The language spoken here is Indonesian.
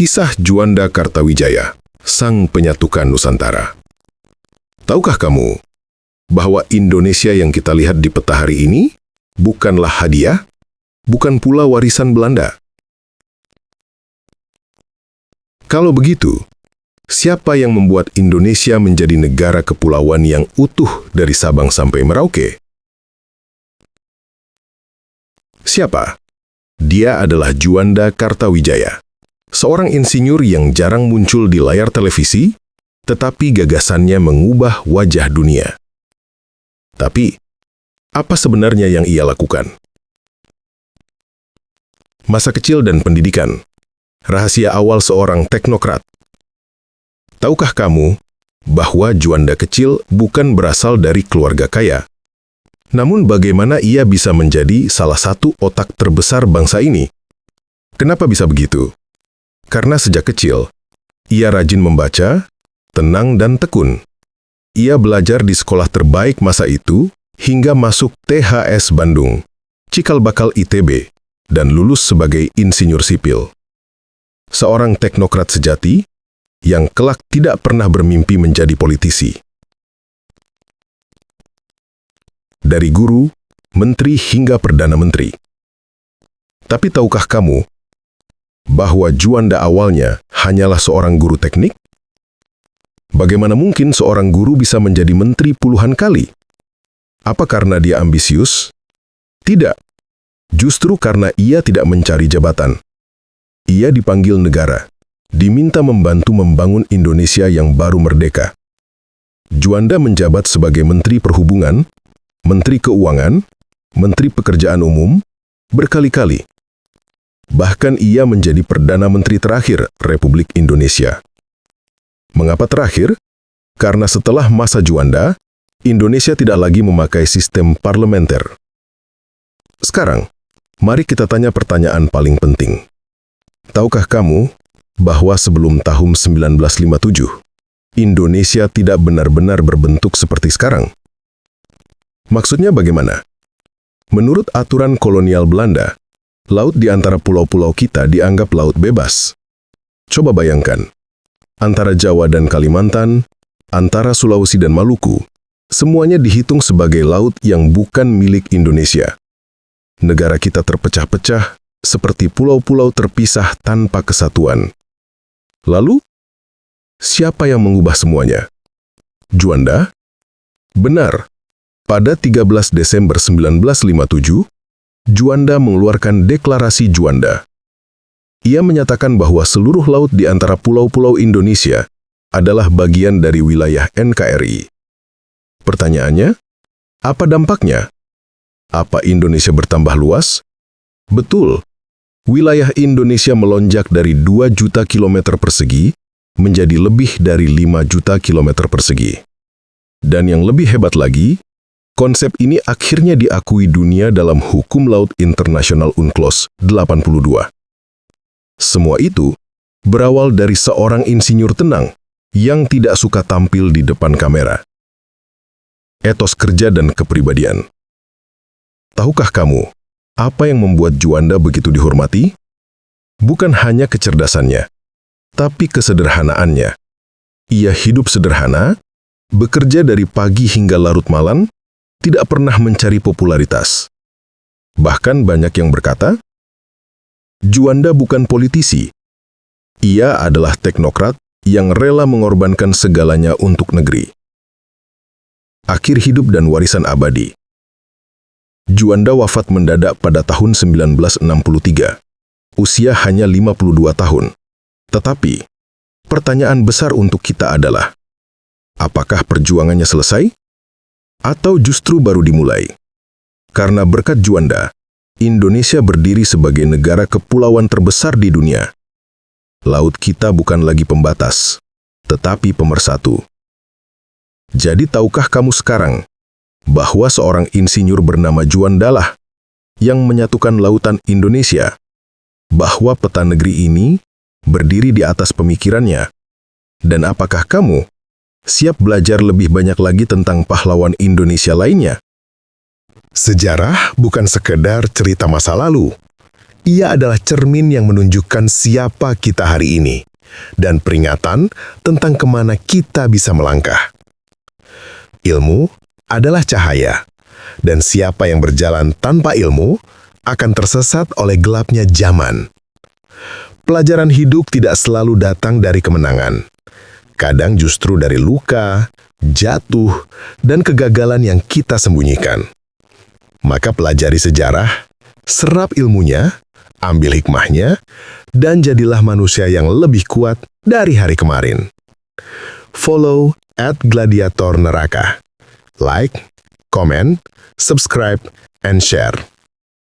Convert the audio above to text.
Kisah Juanda Kartawijaya, sang penyatukan Nusantara. Tahukah kamu bahwa Indonesia yang kita lihat di peta hari ini bukanlah hadiah, bukan pula warisan Belanda? Kalau begitu, siapa yang membuat Indonesia menjadi negara kepulauan yang utuh dari Sabang sampai Merauke? Siapa? Dia adalah Juanda Kartawijaya, seorang insinyur yang jarang muncul di layar televisi, tetapi gagasannya mengubah wajah dunia. Tapi, apa sebenarnya yang ia lakukan? Masa kecil dan pendidikan. Rahasia awal seorang teknokrat. Tahukah kamu bahwa Juanda kecil bukan berasal dari keluarga kaya? Namun bagaimana ia bisa menjadi salah satu otak terbesar bangsa ini? Kenapa bisa begitu? Karena sejak kecil, ia rajin membaca, tenang dan tekun. Ia belajar di sekolah terbaik masa itu hingga masuk THS Bandung, cikal bakal ITB, dan lulus sebagai insinyur sipil. Seorang teknokrat sejati yang kelak tidak pernah bermimpi menjadi politisi. Dari guru, menteri hingga perdana menteri. Tapi tahukah kamu bahwa Juanda awalnya hanyalah seorang guru teknik? Bagaimana mungkin seorang guru bisa menjadi menteri puluhan kali? Apa karena dia ambisius? Tidak. Justru karena ia tidak mencari jabatan. Ia dipanggil negara, diminta membantu membangun Indonesia yang baru merdeka. Juanda menjabat sebagai Menteri Perhubungan, Menteri Keuangan, Menteri Pekerjaan Umum, berkali-kali. Bahkan ia menjadi Perdana Menteri terakhir Republik Indonesia. Mengapa terakhir? Karena setelah masa Juanda, Indonesia tidak lagi memakai sistem parlementer. Sekarang, mari kita tanya pertanyaan paling penting. Tahukah kamu bahwa sebelum tahun 1957, Indonesia tidak benar-benar berbentuk seperti sekarang? Maksudnya bagaimana? Menurut aturan kolonial Belanda, laut di antara pulau-pulau kita dianggap laut bebas. Coba bayangkan, antara Jawa dan Kalimantan, antara Sulawesi dan Maluku, semuanya dihitung sebagai laut yang bukan milik Indonesia. Negara kita terpecah-pecah seperti pulau-pulau terpisah tanpa kesatuan. Lalu, siapa yang mengubah semuanya? Juanda? Benar. Pada 13 Desember 1957, Juanda mengeluarkan Deklarasi Juanda. Ia menyatakan bahwa seluruh laut di antara pulau-pulau Indonesia adalah bagian dari wilayah NKRI. Pertanyaannya, apa dampaknya? Apa Indonesia bertambah luas? Betul, wilayah Indonesia melonjak dari 2 juta kilometer persegi menjadi lebih dari 5 juta kilometer persegi. Dan yang lebih hebat lagi, konsep ini akhirnya diakui dunia dalam Hukum Laut Internasional UNCLOS 82. Semua itu berawal dari seorang insinyur tenang yang tidak suka tampil di depan kamera. Etos kerja dan kepribadian. Tahukah kamu, apa yang membuat Juanda begitu dihormati? Bukan hanya kecerdasannya, tapi kesederhanaannya. Ia hidup sederhana, bekerja dari pagi hingga larut malam, tidak pernah mencari popularitas. Bahkan banyak yang berkata, Juanda bukan politisi. Ia adalah teknokrat yang rela mengorbankan segalanya untuk negeri. Akhir hidup dan warisan abadi. Juanda wafat mendadak pada tahun 1963. Usia hanya 52 tahun. Tetapi, pertanyaan besar untuk kita adalah, apakah perjuangannya selesai? Atau justru baru dimulai? Karena berkat Juanda, Indonesia berdiri sebagai negara kepulauan terbesar di dunia. Laut kita bukan lagi pembatas, tetapi pemersatu. Jadi tahukah kamu sekarang bahwa seorang insinyur bernama Juanda lah yang menyatukan lautan Indonesia? Bahwa peta negeri ini berdiri di atas pemikirannya? Dan apakah kamu siap belajar lebih banyak lagi tentang pahlawan Indonesia lainnya? Sejarah bukan sekedar cerita masa lalu. Ia adalah cermin yang menunjukkan siapa kita hari ini dan peringatan tentang kemana kita bisa melangkah. Ilmu adalah cahaya, dan siapa yang berjalan tanpa ilmu akan tersesat oleh gelapnya zaman. Pelajaran hidup tidak selalu datang dari kemenangan. Kadang justru dari luka, jatuh, dan kegagalan yang kita sembunyikan. Maka pelajari sejarah, serap ilmunya, ambil hikmahnya, dan jadilah manusia yang lebih kuat dari hari kemarin. Follow @gladiator neraka. Like, comment, subscribe, and share.